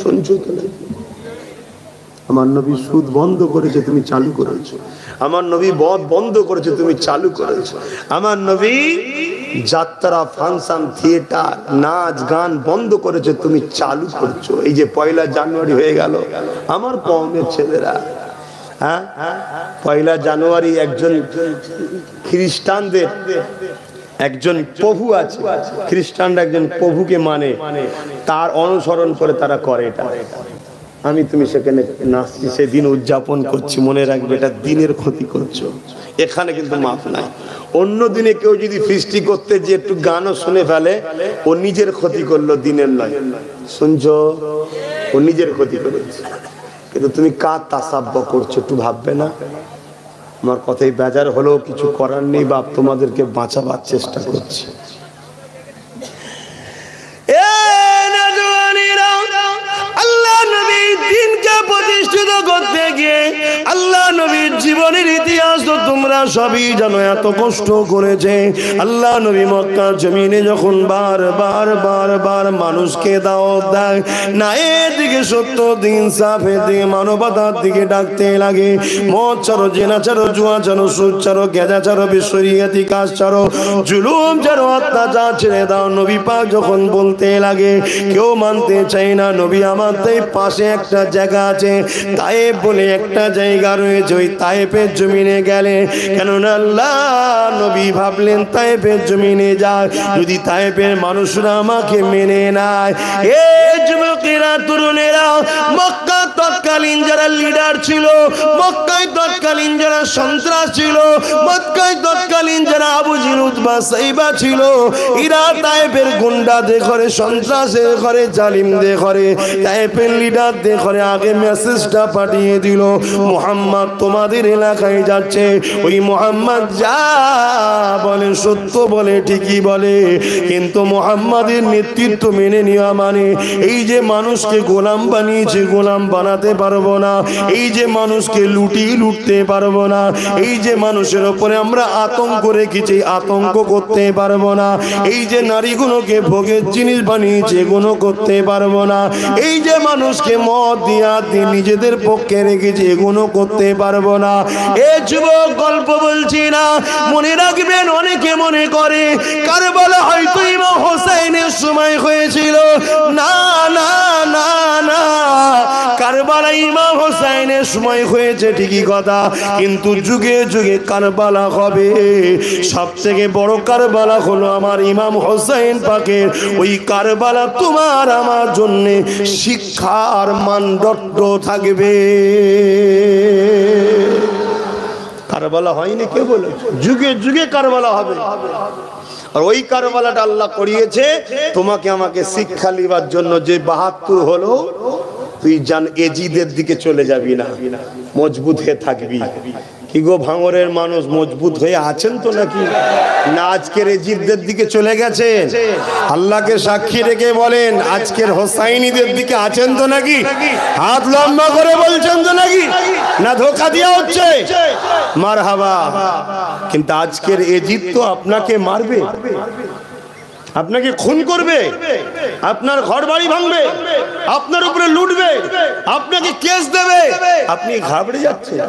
শুনছো তো না? আমার নবী সুদ বন্ধ করেছে, তুমি চালু করেছো। আমার নবী বদ বন্ধ করেছে, তুমি চালু করেছো। আমার নবী যাত্রা, ফাংশন, থিয়েটার, নাচ গান বন্ধ করেছে, তুমি চালু করছো। এই যে 1 জানুয়ারি হয়ে গেল, আমার কওমের ছেলেরা, হ্যাঁ, 1 জানুয়ারি একজন খ্রিস্টানদের একজন প্রভু আছে, খ্রিস্টানরা একজন প্রভুকে মানে, তার অনুসরণ করে তারা করে এটা। আমি তুমি সেখানে নাচছি, সেদিন উদযাপন করছি, মনে রাখবে এটা দিনের ক্ষতি করছো। এখানে কিন্তু মাফ নাই। অন্য দিনে কেউ যদি ফিস্টি করতে যে একটু গানও শুনে ফেলে, ও নিজের ক্ষতি করলো, দিনের নয়। শুনছো? ও নিজের ক্ষতি করেছে। কিন্তু তুমি কার তাসাব্য করছো একটু ভাববে না? আমার কথাই বেজার হলেও কিছু করার নেই, বাপ তোমাদেরকে বাঁচাবার চেষ্টা করছি। আল্লাহ নবী দিনকে প্রতিষ্ঠিত করতে গিয়ে আল্লাহ নবীর জীবনের ইতিহাস তো তোমরা সবই জানো, এত কষ্ট করেছে আল্লাহ নবী। মক্কার জমিনে যখন বার মানুষকে দাওয়াত দেয়, না এদিকে সত্য দিন সাফের দিকে মানবতার দিকে ডাকতে লাগে, মদ ছাড়ো, জেনা ছাড়ো, জুয়া ছাড়ো, সুদ ছাড়ো, গেজা ছাড়ো, বিশ্বরিয়াতি কাজ ছাড়ো, জুলুম ছাড়ো, অত্যাচার ছেড়ে দাও। নবী পাক যখন বলতে লাগে, কেউ মানতে চায় না। নবী আমার পাশে একটা জায়গা আছে, তায়েব বলে একটা জায়গা রয়েছে, ওই তায়েবের জমিনে গেলে, কেননা আল্লাহ নবী ভাবলেন তায়েবের জমিনে যায়, যদি তায়েবের মানুষরা আমাকে মেনে নেয়। এ যুবকেরা, তরুণেরা, মক্কা তৎকালীন যারা লিডার ছিল, মক্কায় তৎকালীন যারা সন্ত্রাস ছিল, মক্কায় তৎকালীন যারা আবু জিল উতবা সাইবা ছিল, এরা তায়েবের গুন্ডাদের ঘরে, সন্ত্রাসের ঘরে, জালিমদের ঘরে, তায়েবের লিডারদের ঘরে আগে মেসেজটা পাঠিয়ে দিল, মুহাম্মদ তোমাদের এলাকায় যাচ্ছে। ওই মুহাম্মদ যা বলে সত্য বলে, ঠিকই বলে, কিন্তু মুহাম্মাদের নেতৃত্ব মেনে নেওয়া মানে এই যে মানুষকে গোলাম বানিয়েছে, গোলাম বানাতে পারবো না। এই যে মানুষকে লুটতে পারবো না। এই যে মানুষের উপরে আমরা আতঙ্ক রেখেছি, আতঙ্ক করতে পারবো না। এই যে নারীগুলোকে ভোগের জিনিস বানিয়েছে, এগুলো করতে পারবো না। এই যে মানুষকে মদ দিয়া নিজেদের পক্ষে রেখেছে, এগুলো করতে পারবো না। এ যুবক, গল্প বলছি না, মনে রাখবেন, অনেকে মনে করে কারবালা হয়তো ইমাম হোসেনের সময় হয়েছিল। না না না না, কারবালা ইমাম হোসেনের সময় হয়েছে ঠিকই কথা, কিন্তু যুগে যুগে কারবালা হবে। সব থেকে বড় কারবালা হলো আমার ইমাম হোসেন পাকের ওই কারবালা। তোমার আমার জন্য শিক্ষার মানদণ্ড থাকবে। কারবালা হয়নি কে বলে? যুগে যুগে কারবালা হবে। আর ওই কারবালাটা আল্লাহ করিয়েছে তোমাকে আমাকে শিক্ষা লিবার জন্য। যে 72 হলো, তুই জান এজিদের দিকে চলে যাবি না, মজবুত হয়ে থাকবি। কি গো ভাঙরের মানুষ, মজবুত হয়ে আছেন তো নাকি? না আজকের এজিদদের দিকে চলে গেছে? আল্লাহকে সাক্ষী রেখে বলেন, আজকের হোসাইনিদের দিকে আছেন তো নাকি? হাত লম্বা করে বলছেন তো নাকি? না ধোঁকা দেওয়া হচ্ছে? মারহাবা। কিন্তু আজকের এজিদ তো আপনাকে মারবে, আপনাকে খুন করবে, আপনার ঘর বাড়ি ভাঙবে, আপনার উপরে লুটবে, আপনাকে কেস দেবে। আপনি ঘাবড়ে যাচ্ছেন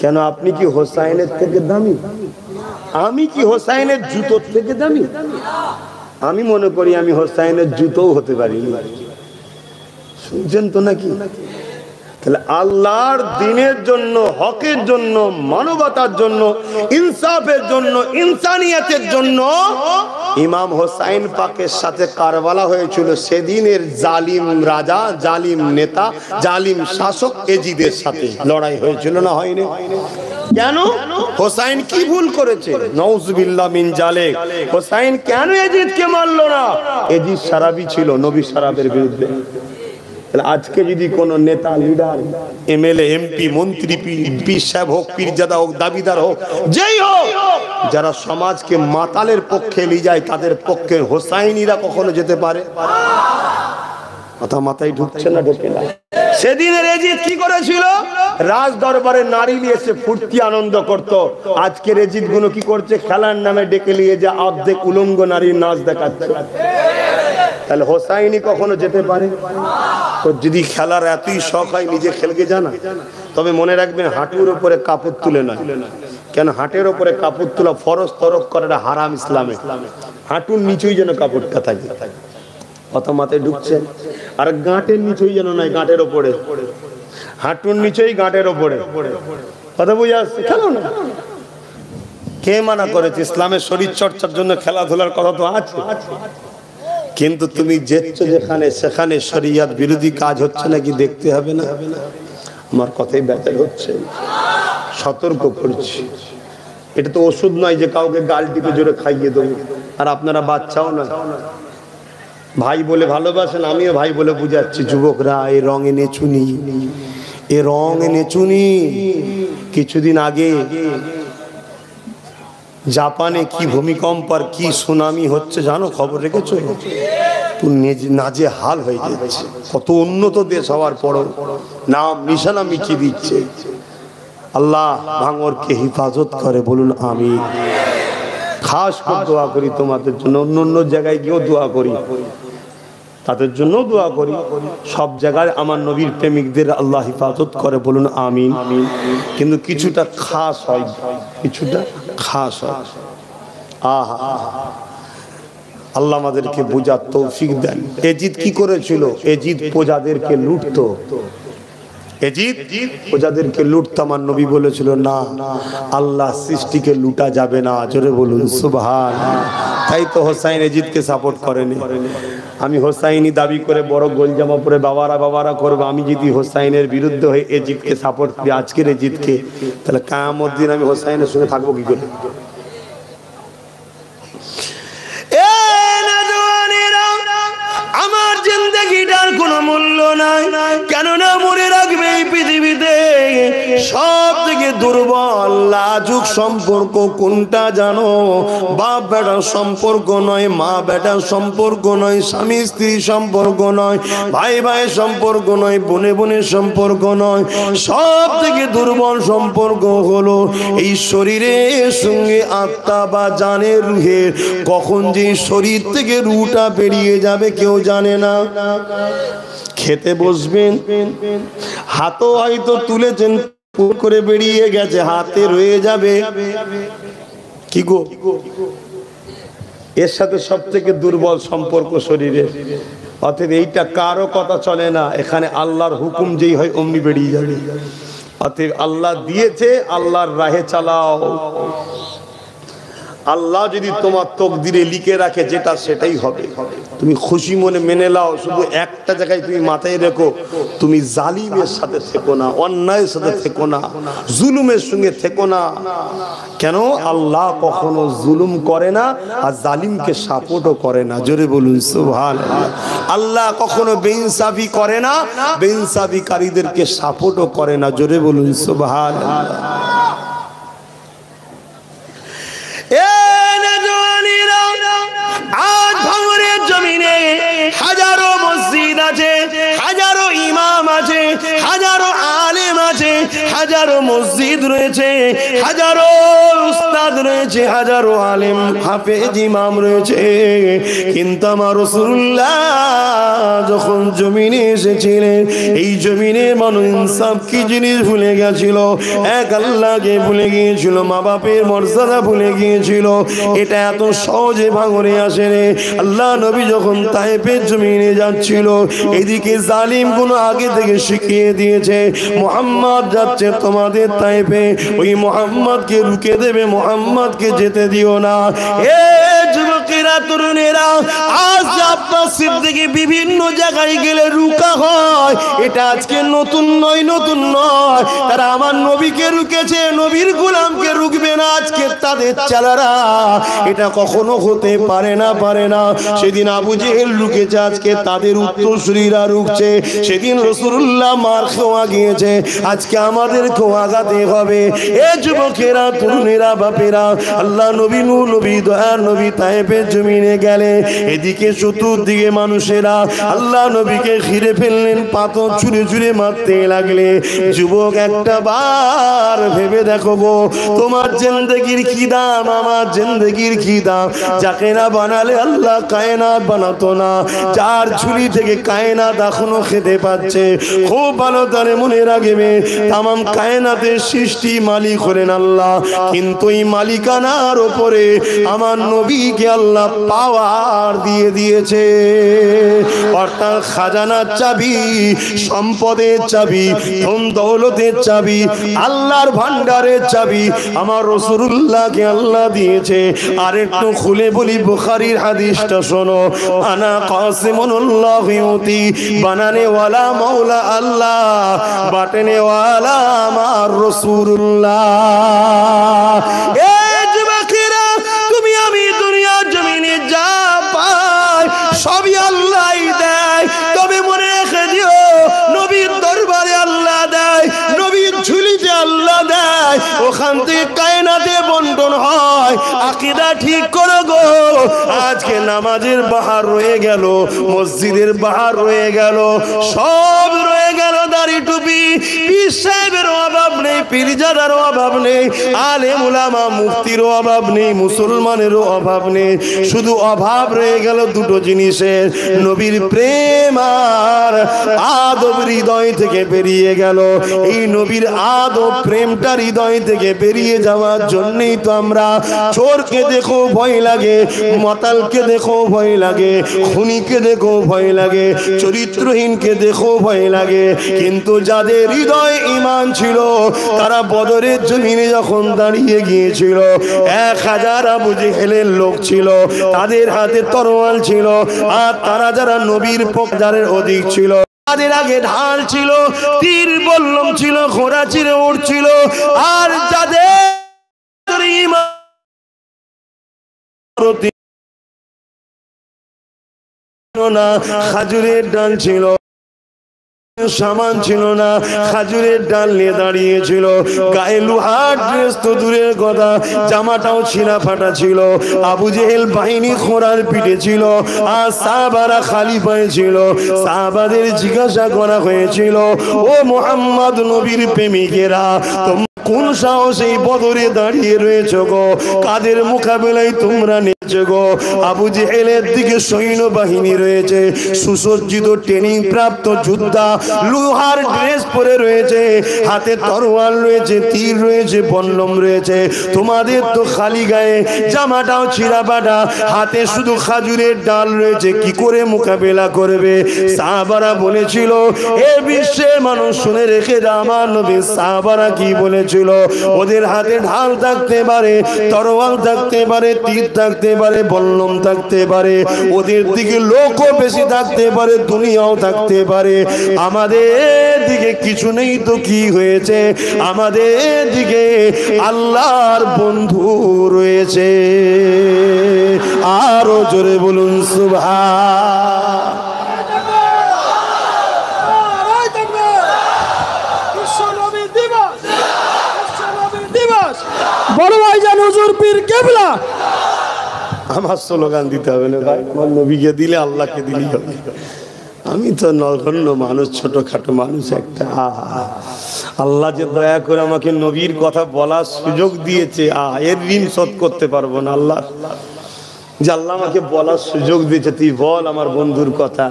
কেন? আপনি কি হোসাইনের থেকে দামি? আমি কি হোসাইনের জুতোর থেকে দামি? আমি মনে করি আমি হোসাইনের জুতোও হতে পারি। শুনছেন তো নাকি? তাহলে আল্লাহর দ্বীনের জন্য, হকের জন্য, মানবতার জন্য, ইনসাফের জন্য, ইনসানিয়তের জন্য ইমাম হোসাইন পাকের সাথে কারবালা হয়েছিল। সেদিনের জালিম রাজা, জালিম নেতা, জালিম শাসক এজিদের সাথে লড়াই হয়েছিল না হয়নি? কেন? হোসাইন কি ভুল করেছে? নাউজুবিল্লাহ মিন জালিক। হোসাইন কেন এজিদকে মারলো না? এজিদ সারাবি ছিল নবী সারাবের বিরুদ্ধে। আজকে যদি কোন নেতা, লিডার, এমএলএ, এমপি, মন্ত্রী, পীর সাহেব হোক, পীরজাদা হোক, দাবিদার হোক, যেই হোক, যারা সমাজকে মাতালের পক্ষে নিয়ে যায়, তাদের পক্ষে হোসাইনিরা কখনো যেতে পারে? কথা মাথায় ঢুকছে না? ঢোকে না। সেদিনের এজিদ কি করেছিল? রাজ দরবারে নারী নিয়ে এসে ফুর্তি আনন্দ করত। আজকের এজিদ গুলো কি করছে? খেলার নামে ডেকে নিয়ে যে অর্ধেক উলঙ্গ নারীর নাচ দেখাচ্ছে। তাহলে হোসাইনি কখনো যেতে পারে? তো যদি খেলার এতই শখ হয় নিজে খেলকে জানা, তবে মনে রাখবেন হাঁটুর উপরে কাপড় তুলে নয়। কেন হাঁটের উপরে কাপড় তোলা ফরজ, তরক করাটা হারাম ইসলামে। হাঁটুর নিচেই যেন কাপড়টা থাকে, কত মাথায় ঢুকছে। আর গাঁটের নিচেই যেন নয়, গাঁটের ওপরে, হাঁটুর নিচেই গাঁটের ওপরে, কথা বুঝে আসছে? খেলো না, কে মানা করেছে? ইসলামের শরীর চর্চার জন্য খেলাধুলার কথা তো আছে, কিন্তু তুমি যেচ্ছো যেখানে সেখানে শরিয়ত বিরোধী কাজ হচ্ছে নাকি দেখতে হবে না? আমার কথাই ব্যাপার হচ্ছে, সতর্ক করছি। এটা তো ওষুধ নয় যে কাউকে গাল টিপে জোরে খাইয়ে দেবো। আর আপনারা বাচ্চাও না, ভাই বলে ভালোবাসেন, আমিও ভাই বলে বুঝাচ্ছি। যুবকরা, এই রং এনে চুনি, এ রং এনে চুনি। কিছুদিন আগে জাপানে কি ভূমিকম্প আর কি সুনামি হচ্ছে জানো? খবর রেখেছো? নাজে হাল হয়ে যাচ্ছে। কত উন্নত দেশ হওয়ার পরও নাম নিশানা মিটিয়ে দিচ্ছে। আল্লাহ ভাঙরকে হিফাজত করে, বলুন আমিন। খাস করে দোয়া করি তোমাদের জন্য, অন্য অন্য জায়গায় গিয়েও দোয়া করি, তাদের জন্য দোয়া করি। সব জায়গায় আমার নবীর প্রেমিকদের আল্লাহ হিফাজত করে, বলুন আমিন। কিন্তু কিছুটা খাস হয়, কিছুটা খাস হয়। আহা, আল্লাহ আমাদেরকে বোঝার তৌফিক দেন। এজিদ কি করেছিল? এজিদ প্রজাদেরকে লুটতো, এজিদ প্রজাদেরকে লুটতো। আমার নবী বলেছিল না, আল্লাহ সৃষ্টিকে লুটা যাবে না। জোরে বলুন সুবহানাল্লাহ। তাই তো হোসাইন এজিদকে সাপোর্ট করেনি। আমি হোসাইনি দাবি করে বড় গোল জামা পরে বাবারা করবো, আমি যদি হোসাইনের বিরুদ্ধে হয়ে এজিদকে সাপোর্ট করি, আজকের এজিদকে, তাহলে কিয়ামত দিন আমি হোসাইনের সঙ্গে থাকবো কি করে? আমার জিন্দেগিটার কোনো মূল্য নাই, কেননা মনে রাখবে এই পৃথিবীতে সব থেকে দুর্বল লাজুক সম্পর্ক কোনটা জানো? বাপ বেটার সম্পর্ক নয়, মা বেটার সম্পর্ক নয়, স্বামী স্ত্রী সম্পর্ক নয়, ভাই ভাইয়ের সম্পর্ক নয়, বোনে বোনের সম্পর্ক নয়। সব থেকে দুর্বল সম্পর্ক হলো এই শরীরের সঙ্গে আত্মা বা জানের রুহের। কখন যে শরীর থেকে রুহটা বেরিয়ে যাবে কেউ জানে না। খেতে বসবেন, হাতও হয়তো তুলেছেন, করে বেরিয়ে গেছে, হাতে রয়ে যাবে। কি গো, এর সাথে সব থেকে দুর্বল সম্পর্ক শরীরের। অতএব এইটা কারো কথা চলে না, এখানে আল্লাহর হুকুম যেই হয় অমনি বেরিয়ে যাবে। অতএব আল্লাহ দিয়েছে, আল্লাহর রাহে চালাও। আল্লাহ যদি তোমার তকদিরে লিখে রাখে যেটা, সেটাই হবে। তুমি খুশি মনে মেনে নাও। শুধু একটা জায়গায় তুমি মাথায় রেখো, তুমি জালিমের সাথে থেকো না, অন্যায়ের সাথে থেকো না, জুলুমের সঙ্গে থেকো না। কেন? আল্লাহ কখনো জুলুম করে না, আর জালিমকে সাপোর্টও করে না। জোরে বলুন সুবহানাল্লাহ। আল্লাহ কখনো বেইনসাফি করে না, বেইনসাফিকারীদেরকে সাপোর্টও করে না। জোরে বলুন সুবহানাল্লাহ। আজ ভাঙড়ের জমিনে হাজারো মসজিদ আছে, হাজারো ইমাম আছে, হাজারো আলেম আছে, হাজারো মসজিদ রয়েছে, হাজারো উস্তাদ রয়েছে, হাজারো আলেম হাফেজ ইমাম রয়েছে। কিন্তু আমার রাসূলুল্লাহ যখন জমিনে এসেছিলেন, এই জমিনে মানুষ ইনসাফ কি জিনিস ভুলে গেছিল, এক আল্লাহকে ভুলে গিয়েছিল, মা বাপের মর্যাদা ভুলে গিয়েছিল। এটা এত সহজে ভাঙরে আসে রে। আল্লাহ নবী যখন তায়েফের জমিনে যাচ্ছিল, এদিকে জালিম গুলো আগে থেকে শিখিয়ে দিয়েছে, মুহাম্মদ যাচ্ছে তোমাদের তায়েফে, ওই মুহাম্মদকে রুকে দেবে, মুহাম্মদকে যেতে দিও না। এ যুবকেরা, তরুণেরা, আজ আপনার সিদ্দিকী বিভিন্ন জায়গায় গেলে রুকা হয়, এটা আজকে নতুন নয়, নতুন নয়। তারা আমার নবীকে রুকেছে, নবীর গোলামকে রুকবে না আজকে তাদের চালারা। এটা কখনো হতে পারে না, পারে না। সেদিন আবু জেহেল রুকেছে, আজকে তাদের উত্তরসূরিরা রুকছে। সেদিন রাসূলুল্লাহ মার খাওয়া গিয়েছে, আজকে আমাদেরকেও আগাতে হবে। এ যুবকেরা, তরুণেরা, বাপেরা, আল্লাহ নবী, নূর নবী, দয়ার নবী তায়েফের জমিনে গেলে এদিকে চতুর্দিকে মানুষেরা আল্লাহ নবীকে ঘিরে ফেললেন, পাথর ছুঁড়ে ছুঁড়ে মারতে লাগলে। যুবক একটা বার ভেবে দেখো গো, তোমার জিন্দেগির কি দাম, আমার জিন্দেগির কি দাম? যাকে না বানালে আল্লাহ কায়নাত বানাতো না, যার ঝুলি থেকে কায়নাত এখনো খেতে পাচ্ছে। খুব ভালো তারে মনে রাখবে, তামাম কায়নাতের সৃষ্টি মালিক হলেন আল্লাহ, কিন্তু এই মালিকানার উপরে আমার নবীকে আল্লাহ পাওয়ার দিয়ে দিয়েছে। অর্থাৎ খাজানার চাবি, সম্পদের চাবি, ধন দৌলতের চাবি, আল্লাহর ভান্ডারের চাবি আমার রাসূলুল্লাহকে আল্লাহ দিয়েছে। আর একটু খুলে বলি বুখারীর হাদিসটা শোনো, আনা কাসিমুল্লাহি ইউতি, বানানে ওয়ালা মাওলা আল্লাহ, বাটনে ওয়ালা আমার রাসূলুল্লাহ। এই যুবকেরা, তুমি আমি দুনিয়ার জমিনে যা পাই সবই আল্লাহই দেয়, তবে মনে রেখে দিও নবীর দরবারে আল্লাহ দেয়, নবীর ঝুলিতে আল্লাহ দেয়, ওখান থেকে কায়নাতে বন্টন হয়। আকীদা ঠিক করো গো। আজকে নামাজের বাহার রয়ে গেল, মসজিদের বাহার রয়ে গেল, সব রয়ে গেল। দাড়ি টুপি, পীর সাহেবের অভাব নেই, পীরজাদার অভাব নেই, আলেম উলামা মুফতির অভাব নেই, মুসলমানেরও অভাব নেই। শুধু অভাব রয়ে গেল দুটো জিনিসের, নবীর প্রেম আর আদব হৃদয় থেকে বেরিয়ে গেল। এই নবীর আদব প্রেমটা হৃদয় থেকে বেরিয়ে যাওয়ার জন্যই তো আমরা চোরকে দেখো ভয় লাগে, মাতালকে দেখো ভয় লাগে, খুনিকে দেখো ভয় লাগে, চরিত্রহীনকে দেখো ভয় লাগে। কিন্তু যাদের হৃদয়ে ঈমান ছিল, তারা বদরের জমিনে যখন দাঁড়িয়ে গিয়েছিল, 1000 আবু জেহেলের লোক ছিল, তাদের হাতে তরোয়াল ছিল, আর তারা যারা নবীর পক্ষের অধিক ছিল, তাদের আগে ঢাল ছিল, তীর বল্লম ছিল, ঘোড়া চিরে উঠছিল। আর যাদের ঈমান না, খাজুরের ডাল ছিল, সামান ছিল না, খাজুরের ডাল নিয়ে দাঁড়িয়েছিল। গায়ে লোহার ড্রেস তো দূরের কথা, জামাটাও ছিঁড়া ফাটা ছিল। আবু জেহেল বাহিনী ঘোড়ার পিঠে ছিল, আর সাহাবারা খালি পায়ে ছিল। সাহাবাদের জিজ্ঞাসা করা হয়েছিল, ও মুহাম্মদ নবীর প্রেমিকেরা, তোমরা কোন সাহসে বদরে দাঁড়িয়ে রয়েছো গো? কাদের মোকাবেলায় তোমরা নেছো গো? আবু জেহেলের দিকে সৈন্য বাহিনী রয়েছে, সুসজ্জিত ট্রেনিং প্রাপ্ত যোদ্ধা, লোহার ড্রেস পরে রয়েছে, হাতে তরোয়াল রয়েছে, তীর রয়েছে, বল্লম রয়েছে। তোমাদের তো খালি গায়ে, জামাটাও ছিঁড়া ফাটা, হাতে শুধু খাজুরের ডাল রয়েছে, কি করে মোকাবেলা করবে? সাহাবারা বলেছিল, এ বিশ্বের মানুষ শুনে রেখে যা, আমার নবী সাহাবারা কি বলেছিল? ওদের হাতে ঢাল থাকতে পারে, তরোয়াল থাকতে পারে, তীর থাকতে পারে, বল্লম থাকতে পারে, ওদের দিকে লোকও বেশি থাকতে পারে, দুনিয়াও থাকতে পারে। আমাদের দিকে কিছু নেই তো কি হয়েছে? আমাদের দিকে আল্লাহর বন্ধু রয়েছে। আরো জোরে বলুন সুবহান। বড় ভাইজান হুজুর পীর কেবলা, আমার স্লোগান দিতে হবে না ভাই, আমার নবীকে দিলে আল্লাহকে দিলেই হবে। আমি তো নগণ্য মানুষ, ছোটখাটো মানুষ একটা। আল্লাহ যে দয়া করে আমাকে নবীর কথা বলার সুযোগ দিয়েছে, এর ঋণ শোধ করতে পারবো না। আল্লাহ যে আল্লাহ আমাকে বলার সুযোগ দিয়েছে, তুই বল আমার বন্ধুর কথা,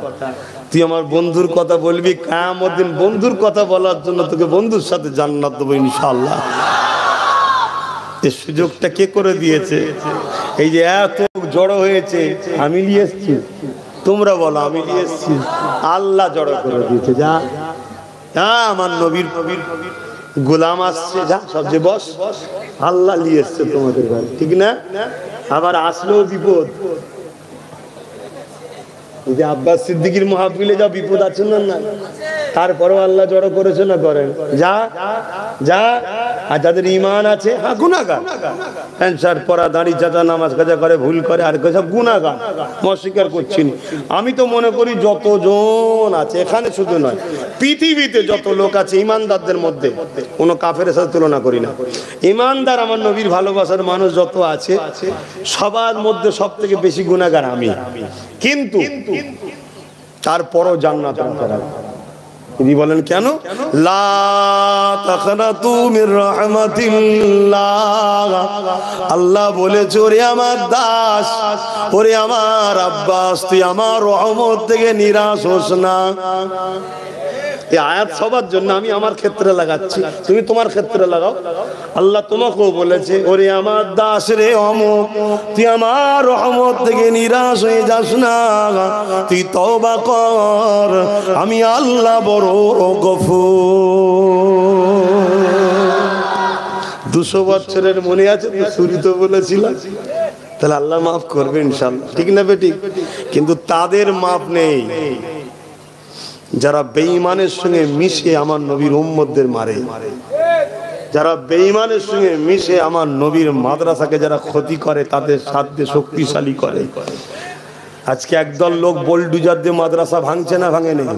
তুই আমার বন্ধুর কথা বলবি, কিয়ামত দিন বন্ধুর কথা বলার জন্য তোকে বন্ধুর সাথে জান্নাত দেবো ইনশাআল্লাহ। এই সুযোগটা কে করে দিয়েছে? এই যে এত জড়ো হয়েছে, আমি নিয়ে এসছি? তোমরা বলো আমি নিয়ে এসছি? আল্লাহ জড়ো করে দিয়েছে। যা আমার নবীর গোলাম আসছে, যা সবচেয়ে বস, আল্লাহ নিয়ে এসছে তোমাদের ঘরে, ঠিক না? আবার আসলেও বিপদ। যে আব্বাস সিদ্দিকীর মাহফিলে যা বিপদ আছে না, তারপরেও আল্লাহ জড়ো করেছে না করেন? যা যা। আর যাদের ঈমান আছে হ্যাঁ গুনাহগার, প্যান্ট শার্ট পরা, দাড়ি চাচা, নামাজ কাজা করে, ভুল করে, আর সব গুনাহগার, অস্বীকার করছি না। আমি তো মনে করি যতজন আছে এখানে শুধু নয়, পৃথিবীতে যত লোক আছে ঈমানদারদের মধ্যে কোনো কাফেরের সাথে তুলনা করি না। ঈমানদার আমার নবীর ভালোবাসার মানুষ যত আছে সবার মধ্যে সব থেকে বেশি গুনাহগার আমি, কিন্তু তারপরও জান্নাত তিনি বলেন কেন? লা তাখনাতু মির রাহমাতিল্লাহ। আল্লাহ বলেছে ওরে আমার দাস, ওরে আমার আব্বাস, তুই আমার রহমত থেকে নিরাশ হোস না। এই আয়াত সবার জন্য, আমি আমার ক্ষেত্রে লাগাচ্ছি, তুমি তোমার ক্ষেত্রে লাগাও। আল্লাহ তোমাকেও বলেছে ওরে আমার দাস রে অমুক, তুই আমার রহমত থেকে নিরাশ হয়ে যাস না, তুই তওবা কর, আমি আল্লাহ বড় গফুর। 200 বছরের মনে আছে তো, শুরু তো বলেছিলাম, তাহলে আল্লাহ মাফ করবে ইনশাআল্লাহ, ঠিক না বেঠিক? কিন্তু তাদের মাফ নেই যারা বেঈমানের সঙ্গে মিশে আমার নবীর উম্মতদের মারে, যারা বেঈমানের সঙ্গে মিশে আমার নবীর মাদ্রাসাকে যারা ক্ষতি করে, তাদের সাথে শক্তিশালী করে। আজকে একদল লোক বোলডুজার দিয়ে মাদ্রাসা ভাঙছে না ভাঙে নেই?